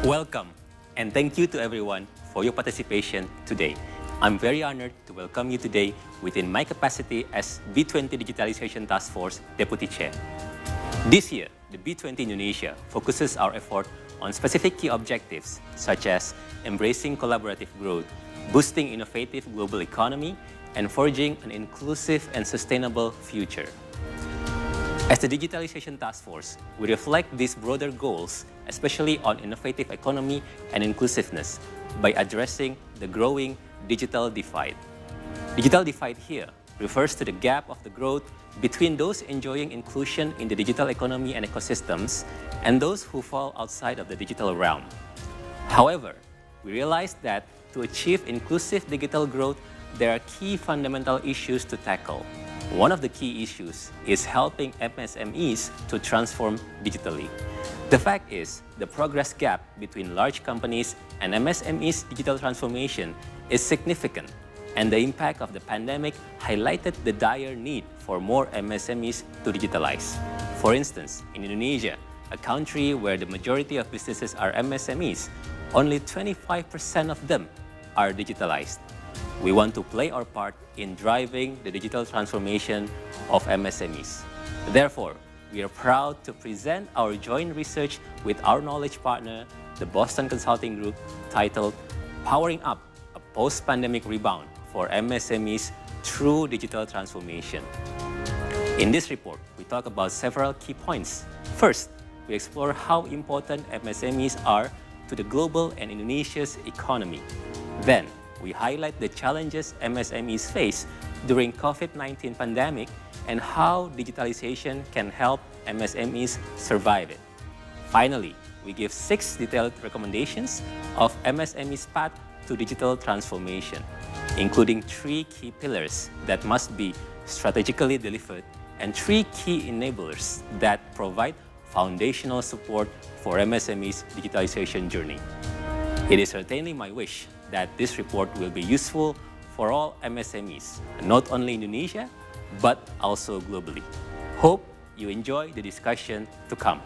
Welcome, and thank you to everyone for your participation today. I'm very honored to welcome you today within my capacity as B20 Digitalization Task Force Deputy Chair. This year, the B20 Indonesia focuses our effort on specific key objectives such as embracing collaborative growth, boosting innovative global economy, and forging an inclusive and sustainable future. As the Digitalization Task Force, we reflect these broader goals, especially on innovative economy and inclusiveness, by addressing the growing digital divide. Digital divide here refers to the gap of the growth between those enjoying inclusion in the digital economy and ecosystems and those who fall outside of the digital realm. However, we realize that to achieve inclusive digital growth, there are key fundamental issues to tackle. One of the key issues is helping MSMEs to transform digitally. The fact is, the progress gap between large companies and MSMEs' digital transformation is significant, and the impact of the pandemic highlighted the dire need for more MSMEs to digitalize. For instance, in Indonesia, a country where the majority of businesses are MSMEs, only 25% of them are digitalized. We want to play our part in driving the digital transformation of MSMEs. Therefore, we are proud to present our joint research with our knowledge partner, the Boston Consulting Group, titled Powering Up a Post-Pandemic Rebound for MSMEs Through Digital Transformation. In this report, we talk about several key points. First, we explore how important MSMEs are to the global and Indonesia's economy. Then, we highlight the challenges MSMEs face during COVID-19 pandemic and how digitalization can help MSMEs survive it. Finally, we give 6 detailed recommendations of MSMEs' path to digital transformation, including 3 key pillars that must be strategically delivered and 3 key enablers that provide foundational support for MSMEs' digitalization journey. It is certainly my wish that this report will be useful for all MSMEs, not only Indonesia, but also globally. Hope you enjoy the discussion to come.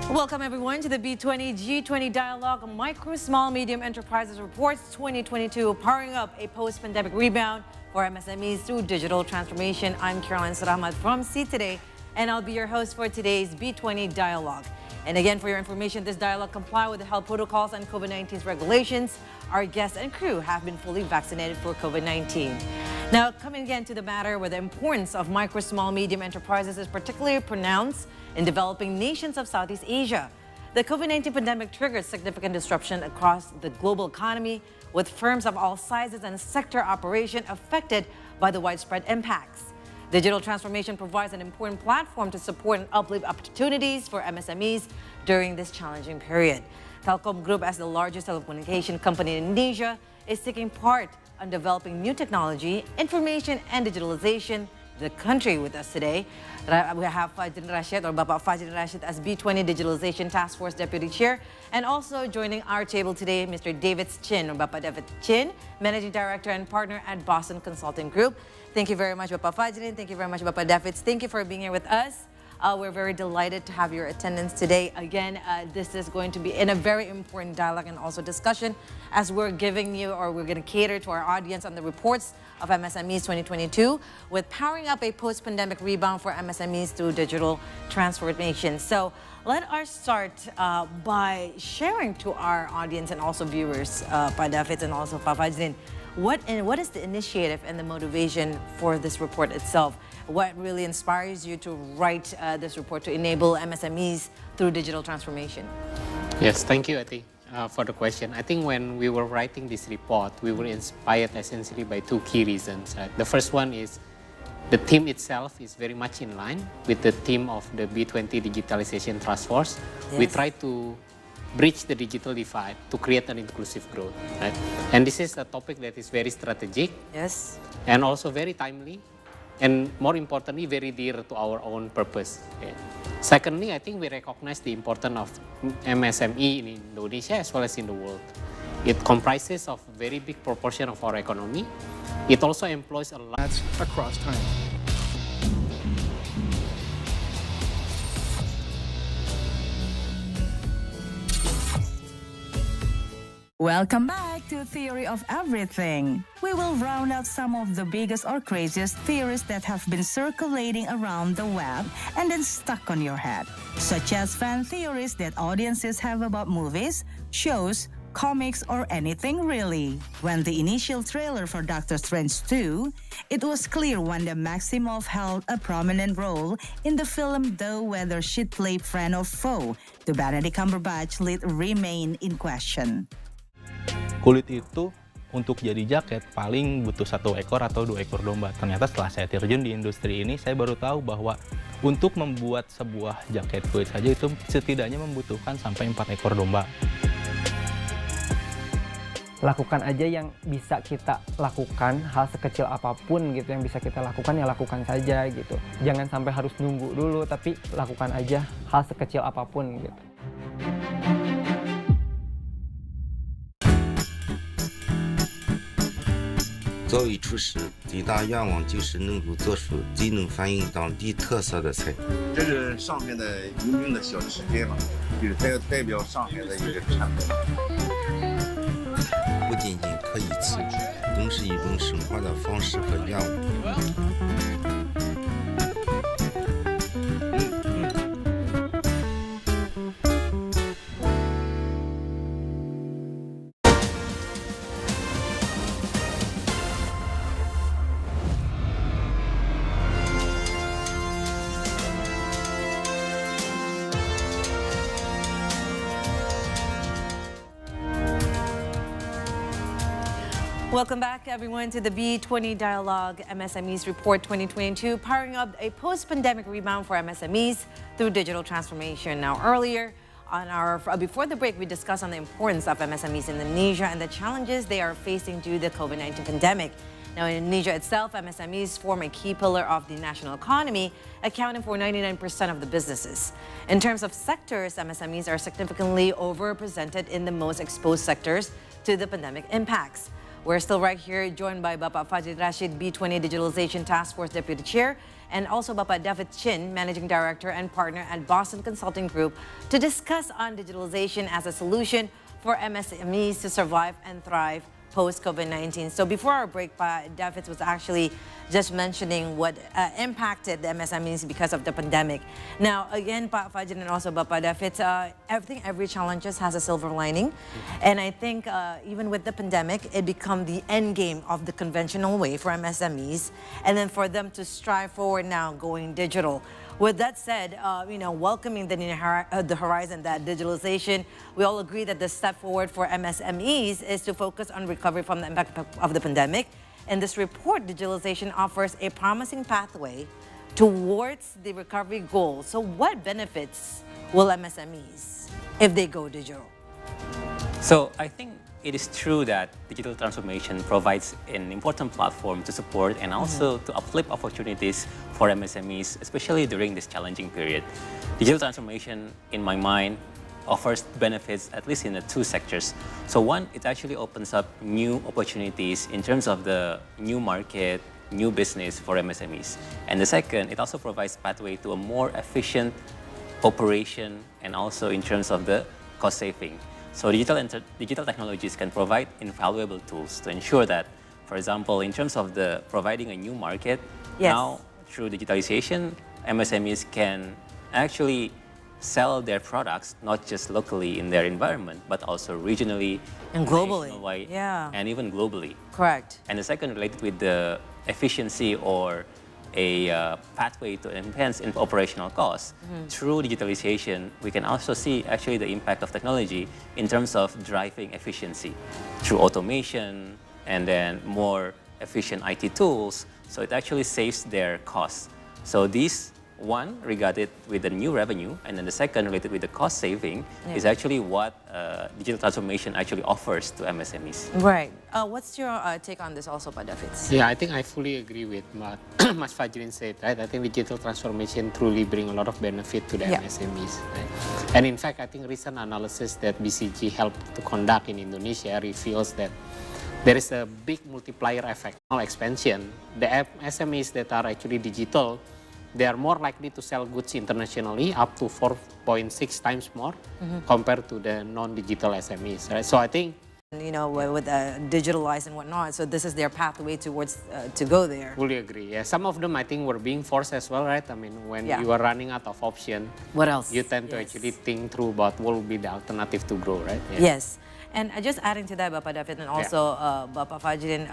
Welcome everyone to the B20 G20 Dialogue Micro Small Medium Enterprises Reports 2022, powering up a post-pandemic rebound for MSMEs through digital transformation. I'm Caroline Saramat from C Today, and I'll be your host for today's B20 Dialogue. And again, for your information, this dialogue complies with the health protocols and COVID-19's regulations. Our guests and crew have been fully vaccinated for COVID-19. Now, coming again to the matter where the importance of micro, small, medium enterprises is particularly pronounced in developing nations of Southeast Asia. The COVID-19 pandemic triggered significant disruption across the global economy, with firms of all sizes and sector operation affected by the widespread impacts. Digital transformation provides an important platform to support and uplift opportunities for MSMEs during this challenging period. Telkom Group, as the largest telecommunication company in Indonesia, is taking part on developing new technology, information, and digitalization. The country with us today, we have Fajrin Rashid, or Bapak Fajrin Rashid, as B20 Digitalization Task Force Deputy Chair, and also joining our table today, Mr. David Chin, or Bapak David Chin, Managing Director and Partner at Boston Consulting Group. Thank you very much, Bapak Fajrin. Thank you very much, Bapak David. Thank you for being here with us. We're very delighted to have your attendance today. Again, this is going to be in a very important dialogue and also discussion, as we're giving you, or we're going to cater to our audience on the reports of MSMEs 2022 with powering up a post-pandemic rebound for MSMEs through digital transformation. So let us start by sharing to our audience and also viewers, Pak David and also Pak Fajrin, What is the initiative and the motivation for this report itself? What really inspires you to write this report to enable MSMEs through digital transformation? Yes, thank you, Ati, for the question. I think when we were writing this report, we were inspired essentially by two key reasons. Right? The first one is the theme itself is very much in line with the theme of the B20 Digitalization Task Force. Yes. We try to bridge the digital divide to create an inclusive growth. Right? And this is a topic that is very strategic, Yes. and also very timely, and more importantly, very dear to our own purpose. Okay. Secondly, I think we recognize the importance of MSME in Indonesia as well as in the world. It comprises of a very big proportion of our economy. It also employs a lot across time. Welcome back to Theory of Everything. We will round out some of the biggest or craziest theories that have been circulating around the web and then stuck on your head, such as fan theories that audiences have about movies, shows, comics, or anything really. When the initial trailer for Doctor Strange 2, it was clear Wanda Maximoff held a prominent role in the film, though whether she'd play friend or foe to Benedict Cumberbatch lead remain in question. Kulit itu untuk jadi jaket paling butuh 1 ekor atau 2 ekor domba. Ternyata setelah saya terjun di industri ini, saya baru tahu bahwa untuk membuat sebuah jaket kulit saja itu setidaknya membutuhkan sampai 4 ekor domba. Lakukan aja yang bisa kita lakukan, hal sekecil apapun gitu yang bisa kita lakukan, ya lakukan saja gitu. Jangan sampai harus nunggu dulu, tapi lakukan aja hal sekecil apapun gitu. 早已出师，最大愿望就是能够做出最能反映当地特色的菜。这是上海的有名的小吃街嘛，就是代表上海的一个产品。不仅仅可以吃，更是一种生活的方式和愿望。 Welcome back, everyone, to the B20 Dialogue MSMEs Report 2022, powering up a post-pandemic rebound for MSMEs through digital transformation. Now, earlier on before the break, we discussed on the importance of MSMEs in Indonesia and the challenges they are facing due to the COVID-19 pandemic. Now, in Indonesia itself, MSMEs form a key pillar of the national economy, accounting for 99% of the businesses. In terms of sectors, MSMEs are significantly overrepresented in the most exposed sectors to the pandemic impacts. We're still right here, joined by Bapak Fajid Rashid, B20 Digitalization Task Force Deputy Chair, and also Bapak David Chin, Managing Director and Partner at Boston Consulting Group, to discuss on digitalization as a solution for MSMEs to survive and thrive post-COVID-19. So before our break, David was actually just mentioning what impacted the MSMEs because of the pandemic. Now, again, Pak Fajid and also Bapak David, every challenge has a silver lining. And I think even with the pandemic, it became the end game of the conventional way for MSMEs. And then for them to strive forward now going digital. With that said, welcoming the horizon, that digitalization, we all agree that the step forward for MSMEs is to focus on recovery from the impact of the pandemic. In this report, digitalization offers a promising pathway towards the recovery goal. So what benefits will MSMEs if they go digital? So I think it is true that digital transformation provides an important platform to support and also to uplift opportunities for MSMEs, especially during this challenging period. Digital transformation, in my mind, offers benefits at least in the 2 sectors. So one, it actually opens up new opportunities in terms of the new market, new business for MSMEs. And the second, it also provides pathway to a more efficient operation and also in terms of the cost saving. So digital technologies can provide invaluable tools to ensure that, for example, in terms of the providing a new market, Yes. now through digitalization, MSMEs can actually sell their products not just locally in their environment, but also regionally And globally. nationwide, Yeah. and even globally. Correct. And the second related with the efficiency or a pathway to enhance in operational costs. Through digitalization, we can also see actually the impact of technology in terms of driving efficiency through automation and then more efficient IT tools. So it actually saves their costs. So these one regarded with the new revenue, and then the second related with the cost saving is actually what digital transformation actually offers to MSMEs. Right. What's your take on this also, Pak David? Yeah, I think I fully agree with what Mas Fajrin said, right? I think digital transformation truly bring a lot of benefit to the Yeah. MSMEs. Right? And in fact, I think recent analysis that BCG helped to conduct in Indonesia reveals that there is a big multiplier effect. Now expansion, the SMEs that are actually digital, they are more likely to sell goods internationally up to 4.6 times more compared to the non-digital SMEs, right? So I think, You know, with digitalized and whatnot, so this is their pathway towards to go there. fully agree. Yeah, some of them I think were being forced as well, right? I mean, when Yeah. you are running out of option, What else? you tend to Yes. actually think through about what will be the alternative to grow, right? Yes. And just adding to that, Bapak David, and also Bapak Fajrin,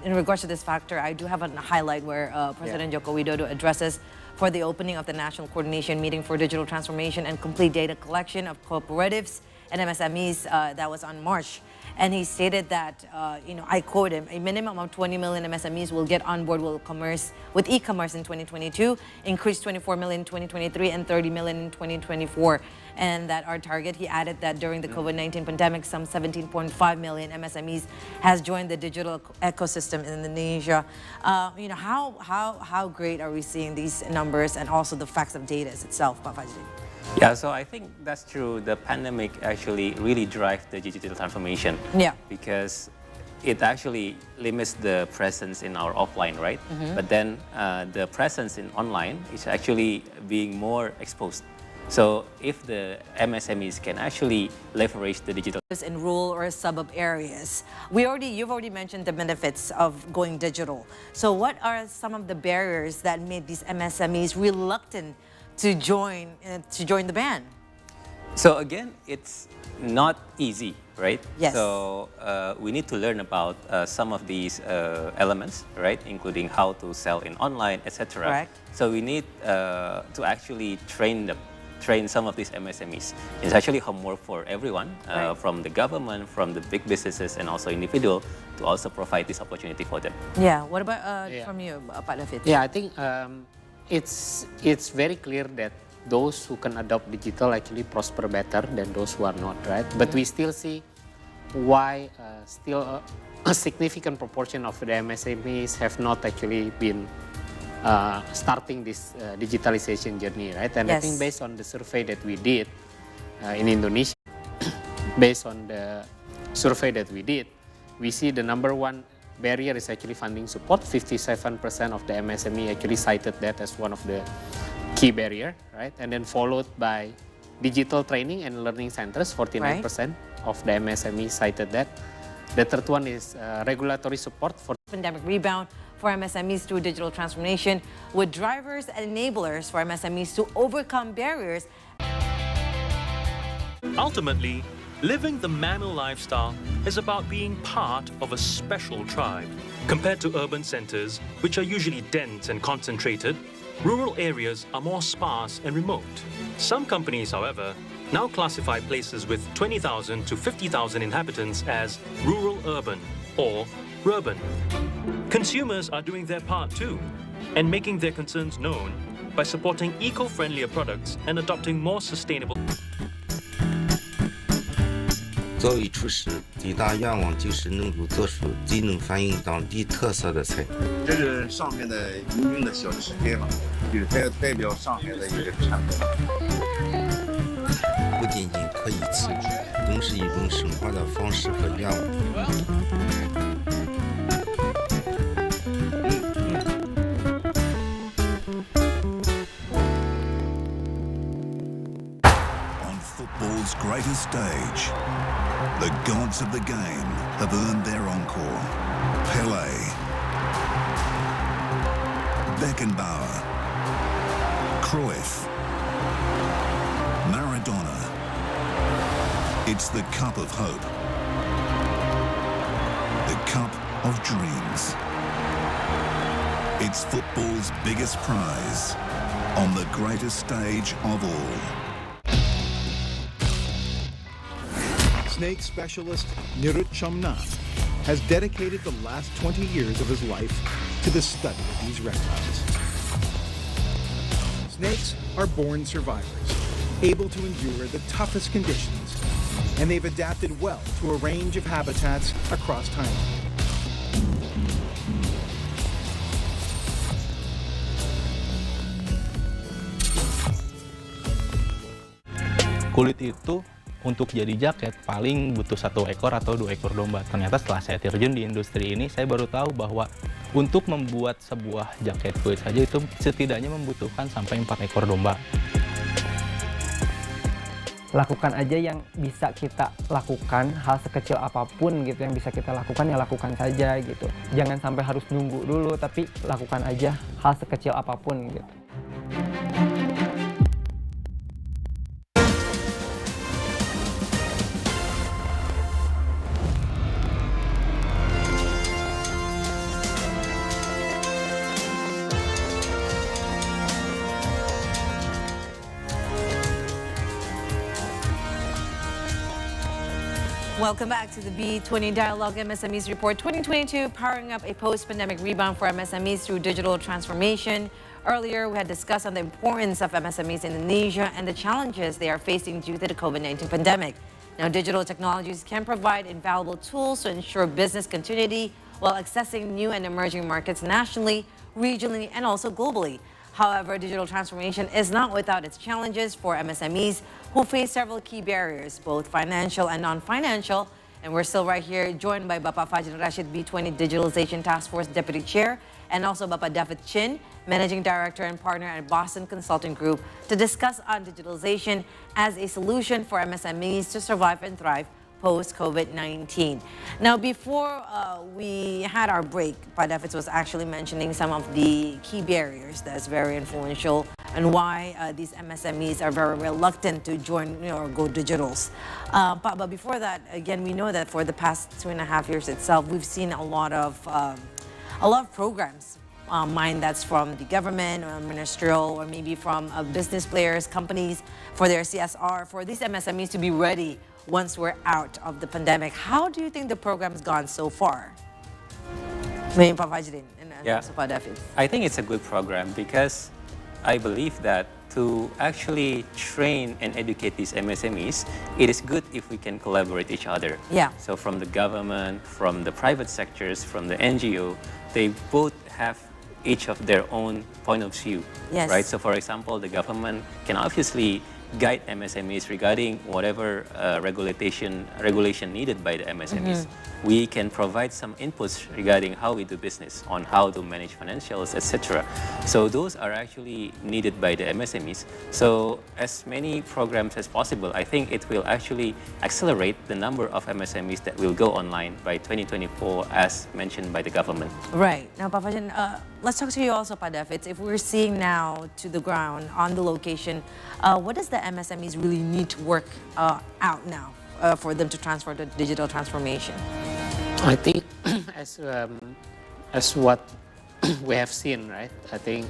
in regards to this factor, I do have a highlight where President Joko Widodo addresses for the opening of the National Coordination Meeting for Digital Transformation and Complete Data Collection of Cooperatives and MSMEs that was on March. And he stated that, you know, I quote him, a minimum of 20 million MSMEs will get on board with e-commerce in 2022, increase 24 million in 2023 and 30 million in 2024. And that our target, he added that during the COVID-19 pandemic, some 17.5 million MSMEs has joined the digital ecosystem in Indonesia. You know, how great are we seeing these numbers and also the facts of data itself, Pak Fajrin? Yeah, so I think that's true. The pandemic actually really drives the digital transformation. Yeah. Because it actually limits the presence in our offline, right? But then the presence in online is actually being more exposed. So if the MSMEs can actually leverage the digital In rural or suburb areas, you've already mentioned the benefits of going digital. So what are some of the barriers that made these MSMEs reluctant to join the band? So again, it's not easy, right? Yes. So we need to learn about some of these elements, right? Including how to sell in online, etc. Correct. So we need to actually train some of these MSMEs. It's actually homework for everyone, Right. from the government, from the big businesses, and also individual, to also provide this opportunity for them. Yeah. What about from you, Pak David? Yeah, I think it's very clear that those who can adopt digital actually prosper better than those who are not, right? But we still see why still a significant proportion of the MSMEs have not actually been starting this digitalization journey, right? And I Yes. think based on the survey that we did in Indonesia, based on the survey that we did, we see the number one barrier is actually funding support. 57% of the MSME actually cited that as one of the key barrier, right? And then followed by digital training and learning centers, 49% of the MSME cited that. The third one is regulatory support for Pandemic rebound for MSMEs through digital transformation with drivers and enablers for MSMEs to overcome barriers. Ultimately, living the manual lifestyle is about being part of a special tribe. Compared to urban centers, which are usually dense and concentrated, rural areas are more sparse and remote. Some companies, however, now classify places with 20,000 to 50,000 inhabitants as rural-urban or rurban. Consumers are doing their part too, and making their concerns known by supporting eco-friendlier products and adopting more sustainable. 作为厨师，最大愿望就是能够做出最能反映当地特色的菜。这是上海的有名的小吃街嘛，就是代表上海的一个产品。不仅仅可以吃，更是一种生活的方式和愿望。 On football's greatest stage, the gods of the game have earned their encore. Pelé, Beckenbauer, Cruyff, Maradona. Maradona. It's the cup of hope. The cup of dreams. It's football's biggest prize on the greatest stage of all. Snake specialist Nirut Chamnath has dedicated the last 20 years of his life to the study of these reptiles. Snakes are born survivors, able to endure the toughest conditions, and they've adapted well to a range of habitats across Thailand. Kulit itu untuk jadi jaket paling butuh 1 ekor atau 2 ekor domba. Ternyata setelah saya terjun di industri ini, saya baru tahu bahwa untuk membuat sebuah jaket kulit saja itu setidaknya membutuhkan sampai 4 ekor domba. Lakukan aja yang bisa kita lakukan, hal sekecil apapun gitu yang bisa kita lakukan ya lakukan saja gitu. Jangan sampai harus nunggu dulu, tapi lakukan aja hal sekecil apapun gitu. Welcome back to the B20 Dialogue MSMEs Report 2022, powering up a post-pandemic rebound for MSMEs through digital transformation. Earlier, we had discussed on the importance of MSMEs in Indonesia and the challenges they are facing due to the COVID-19 pandemic. Now, digital technologies can provide invaluable tools to ensure business continuity while accessing new and emerging markets nationally, regionally, and also globally. However, digital transformation is not without its challenges for MSMEs who face several key barriers, both financial and non-financial. And we're still right here, joined by Bapak Fajrin Rashid, B20 Digitalization Task Force Deputy Chair, and also Bapak David Chin, Managing Director and Partner at Boston Consulting Group, to discuss on digitalization as a solution for MSMEs to survive and thrive post-COVID-19. Now, before we had our break, Padafitz was actually mentioning some of the key barriers that's very influential and why these MSMEs are very reluctant to join or go digitals. But before that, again, we know that for the past 2.5 years itself, we've seen a lot of programs. Mine that's from the government or ministerial or maybe from business players, companies for their CSR, for these MSMEs to be ready once we're out of the pandemic. How do you think the program's gone so far? Yeah, I think it's a good program because I believe that to actually train and educate these MSMEs, it is good if we can collaborate each other. Yeah. So from the government, from the private sectors, from the NGO, they both have each of their own point of view, yes. right? So for example, the government can obviously guide MSMEs regarding whatever regulation needed by the MSMEs. We can provide some inputs regarding how we do business, on how to manage financials, etc. So those are actually needed by the MSMEs. So as many programs as possible, I think it will actually accelerate the number of MSMEs that will go online by 2024 as mentioned by the government. Right. Now, Pak Fajrin, let's talk to you also, Pak David. If we're seeing now to the ground, on the location, what does the MSMEs really need to work out now for them to transfer to digital transformation? I think as what we have seen, right? I think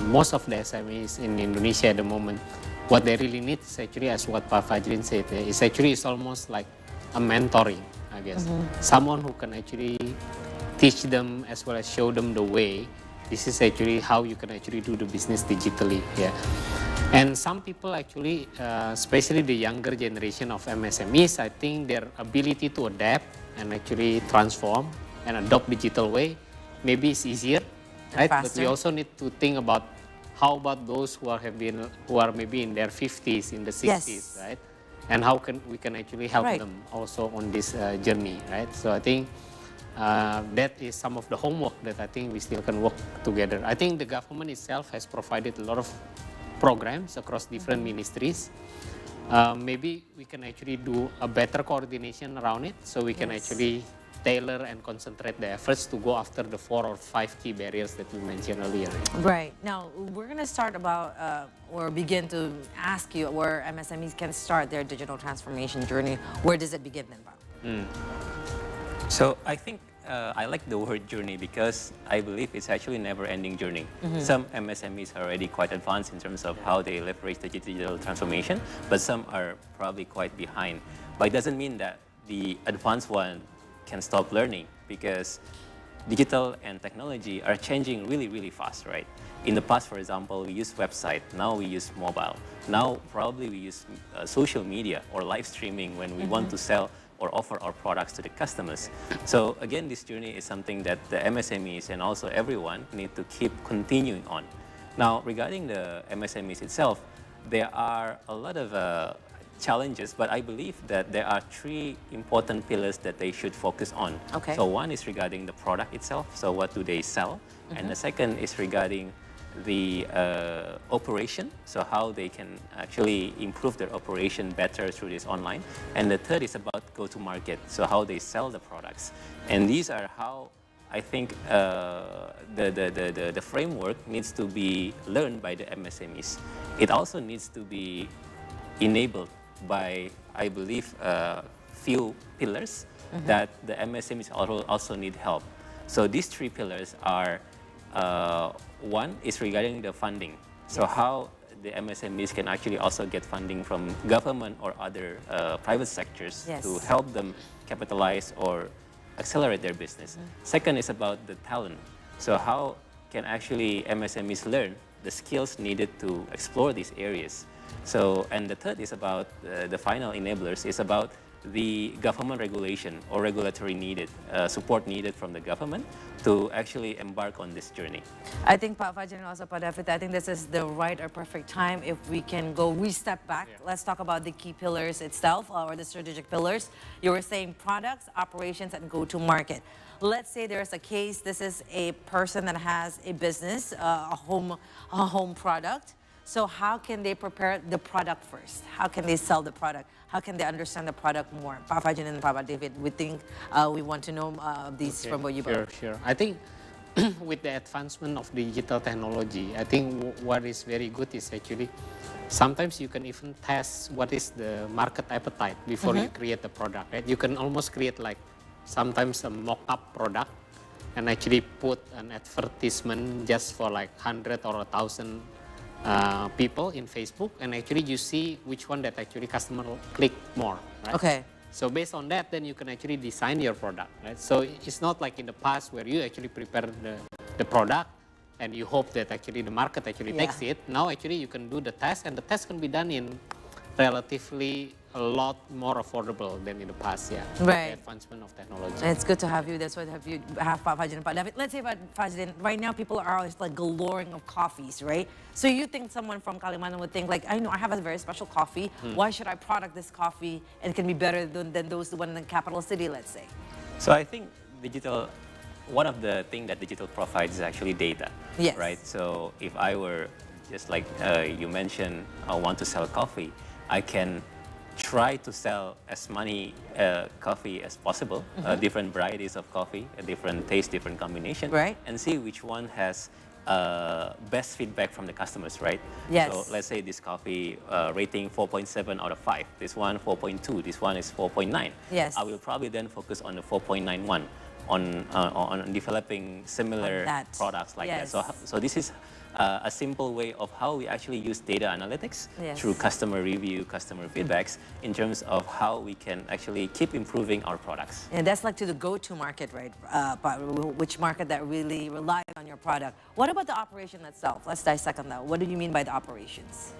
most of the SMEs in Indonesia at the moment, what they really need is actually, as what Pak Fajrin said, it's almost like a mentoring, I guess. Someone who can actually teach them as well as show them the way. This is actually how you can actually do the business digitally, yeah. And some people actually, especially the younger generation of MSMEs, I think their ability to adapt and actually transform and adopt digital way maybe is easier, right? But we also need to think about how about those who are maybe in their 50s, in the 60s, yes. Right? And how we can actually help them also on this journey, right? So I think that is some of the homework that I think we still can work together. I think the government itself has provided a lot of programs across different ministries. Maybe we can actually do a better coordination around it, so we can actually tailor and concentrate the efforts to go after the 4 or 5 key barriers that we mentioned earlier. Right. Now, we're going to start about, or begin to ask you where MSMEs can start their digital transformation journey. Where does it begin then, Bob? So I think I like the word journey because I believe it's actually a never-ending journey. Some MSMEs are already quite advanced in terms of how they leverage the digital transformation, but some are probably quite behind. But it doesn't mean that the advanced one can stop learning, because digital and technology are changing really, really fast, right? In the past, for example, we used website. Now we use mobile. Now probably we use social media or live streaming when we want to sell or offer our products to the customers. So again, this journey is something that the MSMEs and also everyone need to keep continuing on. Now, regarding the MSMEs itself, there are a lot of challenges, but I believe that there are 3 important pillars that they should focus on. Okay. So one is regarding the product itself, so what do they sell? And the second is regarding the operation, so how they can actually improve their operation better through this online. And the third is about go-to-market, so how they sell the products. And these are how I think the framework needs to be learned by the MSMEs. It also needs to be enabled by, I believe, few pillars that the MSMEs also need help. So these 3 pillars are, one is regarding the funding. So how the MSMEs can actually also get funding from government or other private sectors to help them capitalize or accelerate their business. Second is about the talent. So how can actually MSMEs learn the skills needed to explore these areas? So, and the third is about the final enablers, is about the government regulation or regulatory needed, support needed from the government to actually embark on this journey. I think, Pak Fajar and also Pak David, I think this is the right or perfect time if we can go step back. Let's talk about the key pillars itself, or the strategic pillars. You were saying products, operations, and go-to-market. Let's say there's a case, this is a person that has a business, a home product. So how can they prepare the product first? How can they sell the product? How can they understand the product more? Pak Fajar and Pak David, we think we want to know these from both you both. Sure. I think with the advancement of digital technology, I think what is very good is actually sometimes you can even test what is the market appetite before you create the product. Right? You can almost create like sometimes a mock-up product and actually put an advertisement just for like 100 or 1,000 people in Facebook, and actually you see which one that actually customer will click more, right? Okay. So based on that, then you can actually design your product, right? So it's not like in the past where you actually prepare the product and you hope that actually the market actually takes it. Now actually you can do the test, and the test can be done in relatively a lot more affordable than in the past, Right. The advancement of technology. And it's good to have you. That's why have Pak Fajar and Pak David. Let's say Pak Fajar, right now people are always like galore of coffees, right? So you think someone from Kalimantan would think like, I know I have a very special coffee. Why should I product this coffee and it can be better than those the one in the capital city, let's say? So I think digital, one of the things that digital provides is actually data, right? So if I were just like you mentioned, I want to sell coffee, I can try to sell as many coffee as possible, different varieties of coffee, different taste, different combination, and see which one has best feedback from the customers, right? Yes. So let's say this coffee rating 4.7 out of 5, this one 4.2, this one is 4.9. Yes. I will probably then focus on the 4.91 on developing similar products like that. So this is a simple way of how we actually use data analytics through customer review, customer feedbacks, in terms of how we can actually keep improving our products. And that's like to the go-to market, right? Which market that really relies on your product. What about the operation itself? Let's dissect on that. What do you mean by the operations?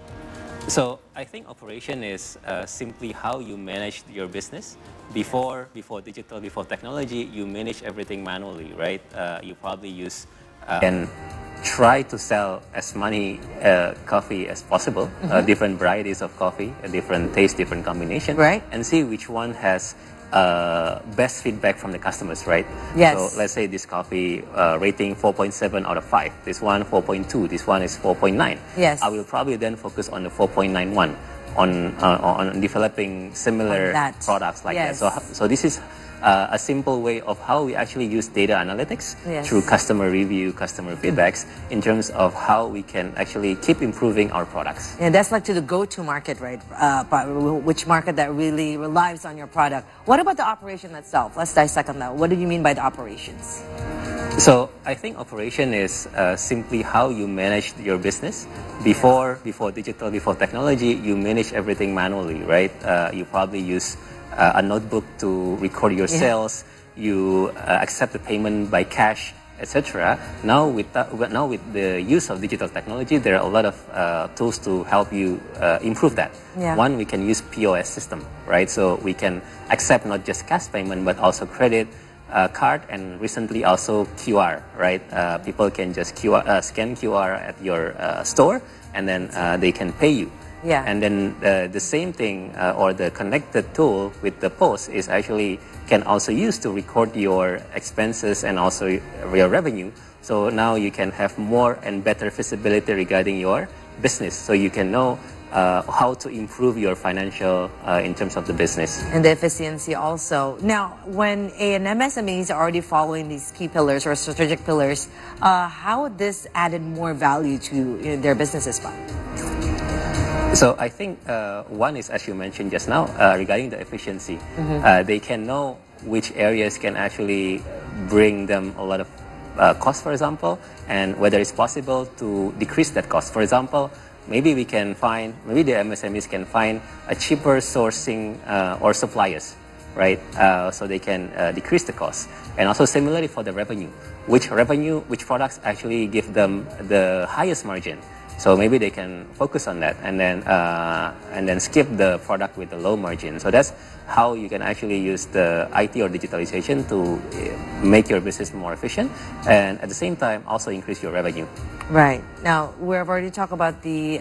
So I think operation is simply how you manage your business. Before digital, before technology, you manage everything manually, right? You probably use and try to sell as many coffee as possible, different varieties of coffee, different taste, different combination, and see which one has best feedback from the customers, right? Yes. So let's say this coffee rating 4.7 out of 5, this one 4.2, this one is 4.9. Yes. I will probably then focus on the 4.91 on developing similar products like that. So this is a simple way of how we actually use data analytics Yes. through customer review, customer feedbacks, in terms of how we can actually keep improving our products. Yeah, that's like to the go-to market, right? Which market that really relies on your product. What about the operation itself? Let's dissect on that. What do you mean by the operations? So I think operation is simply how you manage your business. Before digital, before technology, you manage everything manually, right? You probably use a notebook to record your sales. You accept the payment by cash, etc. Now with the use of digital technology, there are a lot of tools to help you improve that. Yeah. One, we can use POS system, right? So we can accept not just cash payment, but also credit, card, and recently also QR, right? People can just scan QR at your store, and then they can pay you. Yeah. And then the same thing or the connected tool with the POS is actually can also use to record your expenses and also your revenue. So now you can have more and better visibility regarding your business. So you can know how to improve your financial in terms of the business. And the efficiency also. Now, when an MSME is already following these key pillars or strategic pillars, how this added more value to their businesses? So I think one is, as you mentioned just now, regarding the efficiency. They can know which areas can actually bring them a lot of cost, for example, and whether it's possible to decrease that cost. For example, maybe the MSMEs can find a cheaper sourcing or suppliers, right? So they can decrease the cost. And also similarly for the revenue, which products actually give them the highest margin. So maybe they can focus on that and then skip the product with the low margin. So that's how you can actually use the IT or digitalization to make your business more efficient and at the same time also increase your revenue. Right. Now, we've already talked about the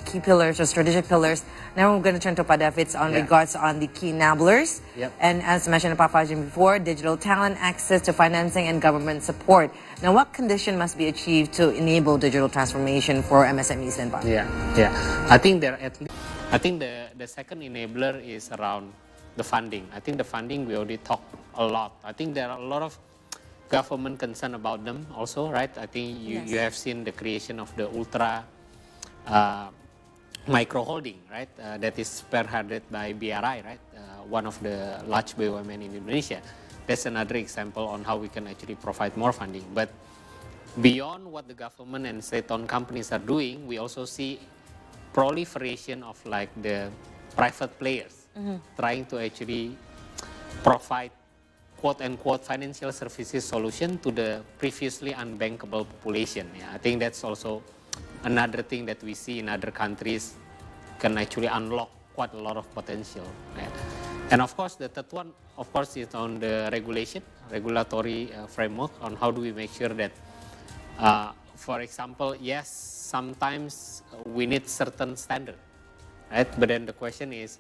key pillars or strategic pillars. Now we're going to turn to Padavits on regards on the key enablers. Yep. And as mentioned by Fajin before, digital talent, access to financing, and government support. Now, what condition must be achieved to enable digital transformation for MSMEs then? Yeah. I think the second enabler is around the funding. I think the funding we already talked a lot. I think there are a lot of government concern about them also, right? I think you have seen the creation of the ultra micro holding, right? That is spearheaded by BRI, right? One of the large BUMN in Indonesia. That's another example on how we can actually provide more funding. But beyond what the government and state-owned companies are doing, we also see proliferation of like the private players trying to actually provide quote-unquote financial services solution to the previously unbankable population. Yeah, I think that's also another thing that we see in other countries can actually unlock quite a lot of potential. Yeah. And of course, the third one, of course, is on the regulatory framework on how do we make sure that, for example, yes, sometimes we need certain standard, right? But then the question is,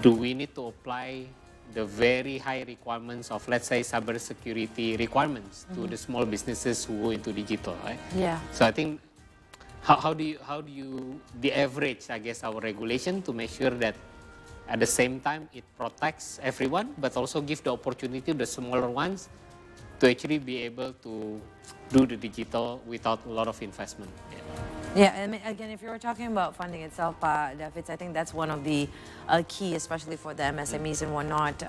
do we need to apply the very high requirements of, let's say, cybersecurity requirements to the small businesses who go into digital, right? Yeah. So I think, how do you de-average, I guess, our regulation to make sure that at the same time it protects everyone, but also give the opportunity to the smaller ones to actually be able to do the digital without a lot of investment. Yeah, I mean, again, if you were talking about funding itself, Davids, I think that's one of the key, especially for the MSMEs and whatnot.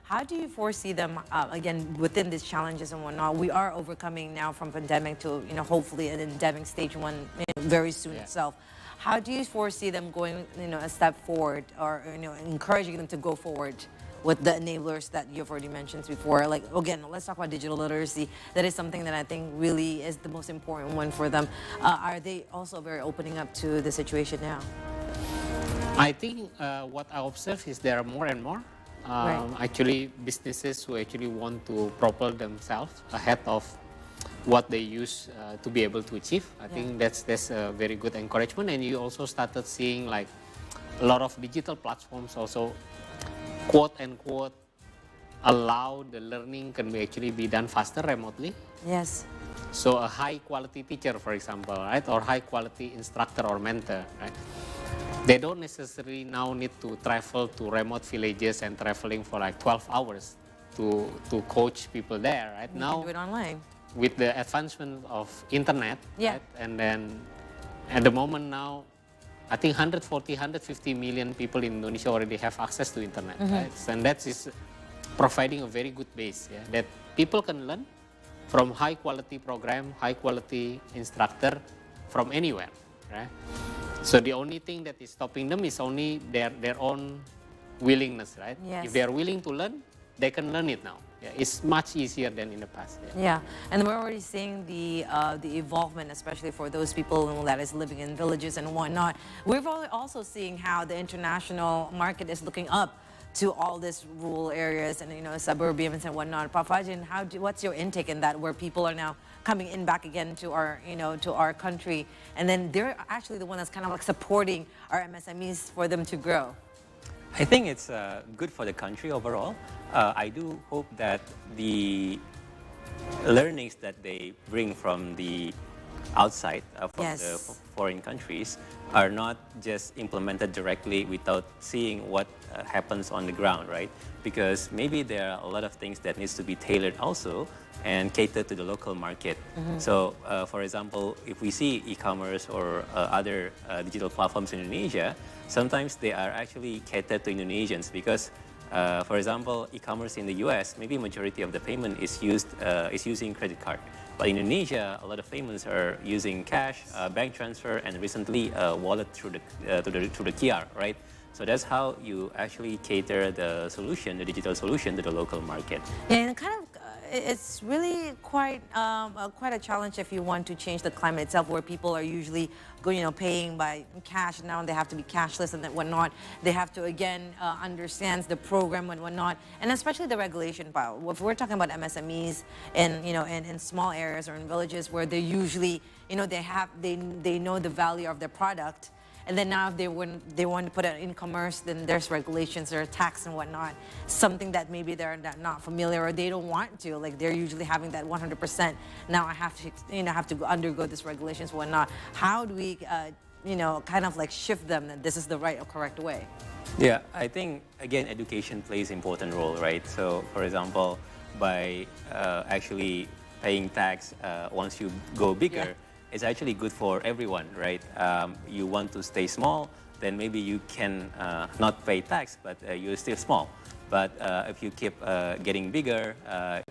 How do you foresee them, again, within these challenges and whatnot? We are overcoming now from pandemic to, hopefully an endemic stage one very soon itself. How do you foresee them going, a step forward or, encouraging them to go forward with the enablers that you've already mentioned before? Like, again, let's talk about digital literacy. That is something that I think really is the most important one for them. Are they also very opening up to the situation now? I think what I observe is there are more and more actually businesses who actually want to propel themselves ahead of what they use to be able to achieve. I think that's a very good encouragement. And you also started seeing like a lot of digital platforms also quote unquote allow the learning can actually be done faster remotely. Yes. So a high quality teacher, for example, right, or high quality instructor or mentor, right, they don't necessarily now need to travel to remote villages and traveling for like 12 hours to coach people there, right? You Now, can do it online. with the advancement of internet, Yeah. right? And then at the moment now, I think 140, 150 million people in Indonesia already have access to internet, right? And that is providing a very good base, yeah, that people can learn from high quality program, high quality instructor from anywhere, right? So the only thing that is stopping them is only their own willingness, right? Yes. If they are willing to learn, they can learn it now. Yeah, it's much easier than in the past. Yeah, and we're already seeing the evolvement, especially for those people that is living in villages and whatnot. We're also seeing how the international market is looking up to all these rural areas and suburban and whatnot. Pak Fajrin, what's your intake in that, where people are now coming in back again to our to our country, and then they're actually the one that's kind of like supporting our MSMEs for them to grow? I think it's good for the country overall. I do hope that the learnings that they bring from the outside, from Yes. the foreign countries, are not just implemented directly without seeing what happens on the ground, right? Because maybe there are a lot of things that needs to be tailored also and catered to the local market. So, for example, if we see e-commerce or other digital platforms in Indonesia, sometimes they are actually catered to Indonesians because, for example, e-commerce in the US, maybe majority of the payment is using credit card. But in Indonesia, a lot of payments are using cash, bank transfer, and recently wallet through the QR, right? So that's how you actually cater the solution, the digital solution, to the local market. Yeah, and kind of, it's really quite a challenge if you want to change the climate itself, where people are usually paying by cash. Now they have to be cashless and whatnot. They have to again understand the program and whatnot, and especially the regulation part. If we're talking about MSMEs in small areas or in villages where they usually they know the value of their product. And then now if they want to put it in commerce, then there's regulations, there's tax and whatnot. Something that maybe they're not familiar or they don't want to. Like they're usually having that 100%. Now I have to undergo this regulations and whatnot. How do we kind of like shift them that this is the right or correct way? Yeah, I think, again, education plays an important role, right? So, for example, by actually paying tax once you go bigger, it's actually good for everyone, right? You want to stay small, then maybe you can not pay tax, but you're still small. But if you keep getting bigger,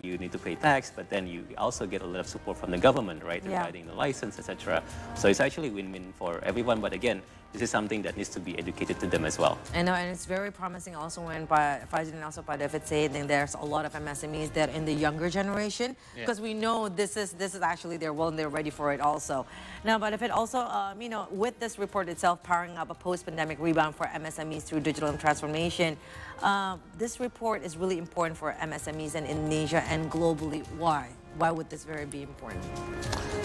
you need to pay tax, but then you also get a lot of support from the government, right? Providing the license, etc. So it's actually win-win for everyone. But again, this is something that needs to be educated to them as well. I know, and it's very promising also when Fajrin and also Pak David say that there's a lot of MSMEs that are in the younger generation, because we know this is actually their role and they're ready for it also. Now, but if it also, with this report itself powering up a post-pandemic rebound for MSMEs through digital transformation, this report is really important for MSMEs in Indonesia and globally. Why? Why would this be important?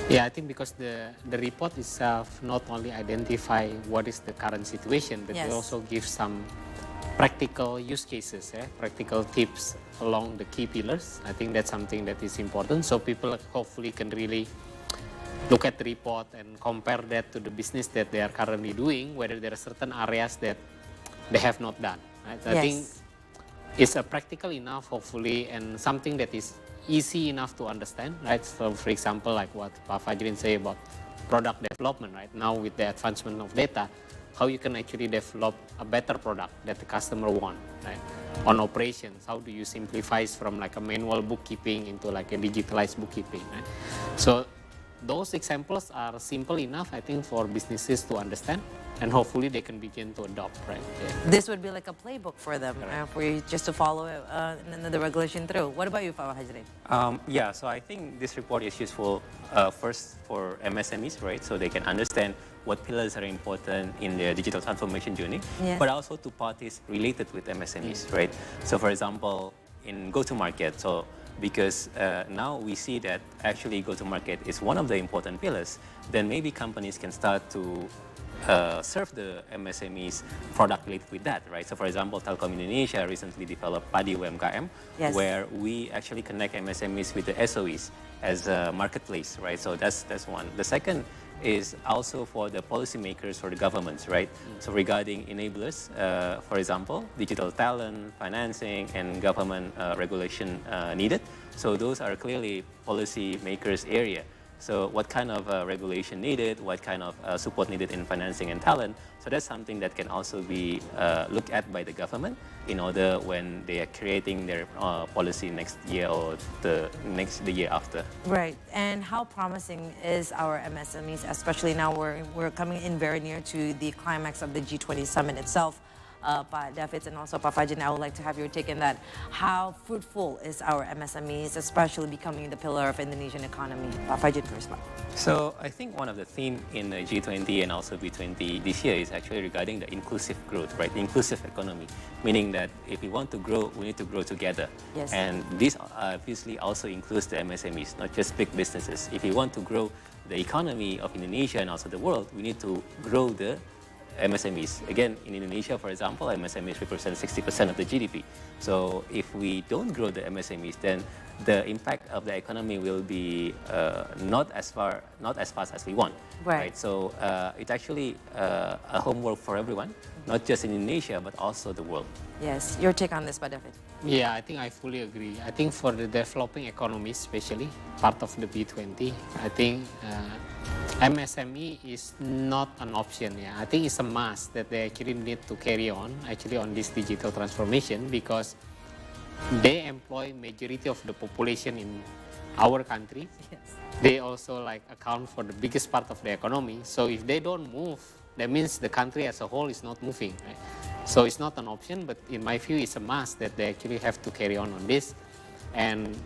Yeah, I think because the report itself not only identify what is the current situation, but it also gives some practical use cases, practical tips along the key pillars. I think that's something that is important. So people hopefully can really look at the report and compare that to the business that they are currently doing, whether there are certain areas that they have not done. Right? I think it's practical enough, hopefully, and something that is easy enough to understand, right? So, for example, like what Pak Fajrin say about product development, right? Now with the advancement of data, how you can actually develop a better product that the customer want, right? On operations, how do you simplify from like a manual bookkeeping into like a digitalized bookkeeping, right? So those examples are simple enough, I think, for businesses to understand, and hopefully they can begin to adopt, right? This would be like a playbook for them, for you just to follow it, and then the regulation through. What about you, Pak Fajrin? Yeah, so I think this report is useful first for MSMEs, right? So they can understand what pillars are important in their digital transformation journey, but also to parties related with MSMEs, right? So for example, in go-to-market, so because now we see that actually go-to-market is one of the important pillars, then maybe companies can start to serve the MSMEs product related with that, right? So for example, Telkom Indonesia recently developed Padi UMKM, where we actually connect MSMEs with the SOEs as a marketplace, right? So that's one. The second is also for the policymakers, for the governments, right? So regarding enablers, for example, digital talent, financing, and government regulation needed. So those are clearly policymakers' area. So what kind of regulation needed, what kind of support needed in financing and talent. So that's something that can also be looked at by the government in order when they are creating their policy next year or the year after. Right. And how promising is our MSMEs, especially now we're coming in very near to the climax of the G20 summit itself. Pak Davids and also Pak Fajrin, I would like to have your take on that. How fruitful is our MSMEs, especially becoming the pillar of Indonesian economy? Pak Fajrin first, Pak. So I think one of the themes in the G20 and also B20 this year is actually regarding the inclusive growth, right? The inclusive economy, meaning that if we want to grow, we need to grow together. Yes. And this obviously also includes the MSMEs, not just big businesses. If we want to grow the economy of Indonesia and also the world, we need to grow the MSMEs. Again, in Indonesia, for example, MSMEs represent 60% of the GDP. So if we don't grow the MSMEs, then the impact of the economy will be not as fast as we want. Right. So it's actually a homework for everyone, not just in Indonesia, but also the world. Yes. Your take on this, Pak David? Yeah, I think I fully agree. I think for the developing economies, especially part of the B20, I think MSME is not an option. Yeah, I think it's a must that they actually need to carry on this digital transformation because they employ majority of the population in our country. Yes. They also account for the biggest part of the economy. So if they don't move, that means the country as a whole is not moving. Right? So it's not an option, but in my view, it's a must that they actually have to carry on this. And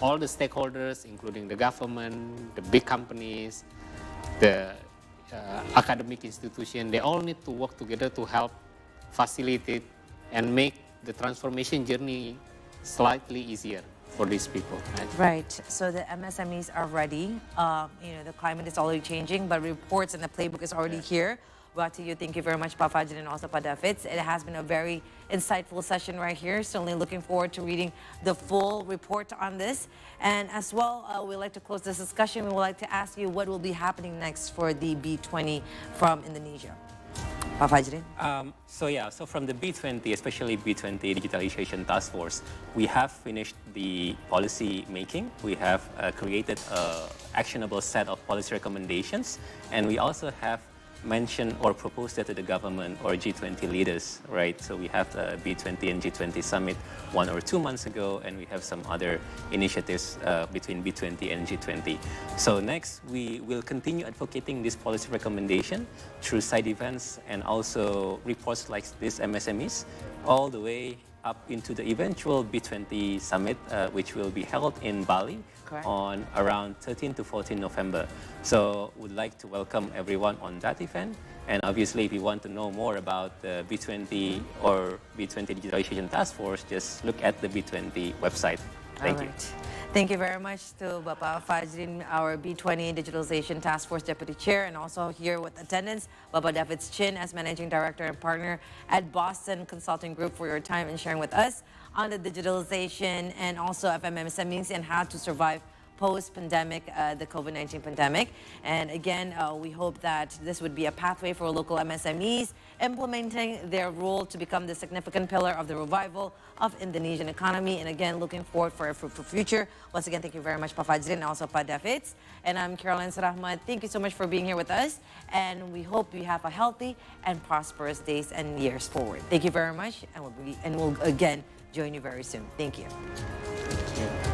all the stakeholders, including the government, the big companies, the academic institution, they all need to work together to help facilitate and make the transformation journey slightly easier for these people. Right. So the MSMEs are ready. The climate is already changing, but reports and the playbook is already here. Brought to you. Thank you very much, Pak Fajrin and also Pak Davids. It has been a very insightful session right here. Certainly looking forward to reading the full report on this. And as well, we'd like to close this discussion. We would like to ask you what will be happening next for the B20 from Indonesia. Pak Fajrin? So from the B20, especially B20 Digitalization Task Force, we have finished the policy making. We have created an actionable set of policy recommendations, and we also have mentioned or proposed that to the government or G20 leaders, right? So we have the B20 and G20 summit 1 or 2 months ago, and we have some other initiatives between B20 and G20. So next, we will continue advocating this policy recommendation through side events and also reports like this MSMEs, all the way up into the eventual B20 summit, which will be held in Bali. Correct. On around 13 to 14 November. So would like to welcome everyone on that event. And obviously, if you want to know more about the B20 or B20 Digitalization Task Force, just look at the B20 website. Thank you. Thank you very much to Bapak Fajrin, our B20 Digitalization Task Force Deputy Chair, and also here with attendance, Bapak Davids Chin as Managing Director and Partner at Boston Consulting Group for your time and sharing with us on the digitalization and also of MSMEs and how to survive post-pandemic, the COVID-19 pandemic. And again, we hope that this would be a pathway for local MSMEs, implementing their role to become the significant pillar of the revival of Indonesian economy. And again, looking forward for a fruitful future. Once again, thank you very much, Pak Fajrin and also Pak Davids. And I'm Caroline Sarahmat. Thank you so much for being here with us. And we hope you have a healthy and prosperous days and years forward. Thank you very much. And we'll again join you very soon. Thank you. Thank you.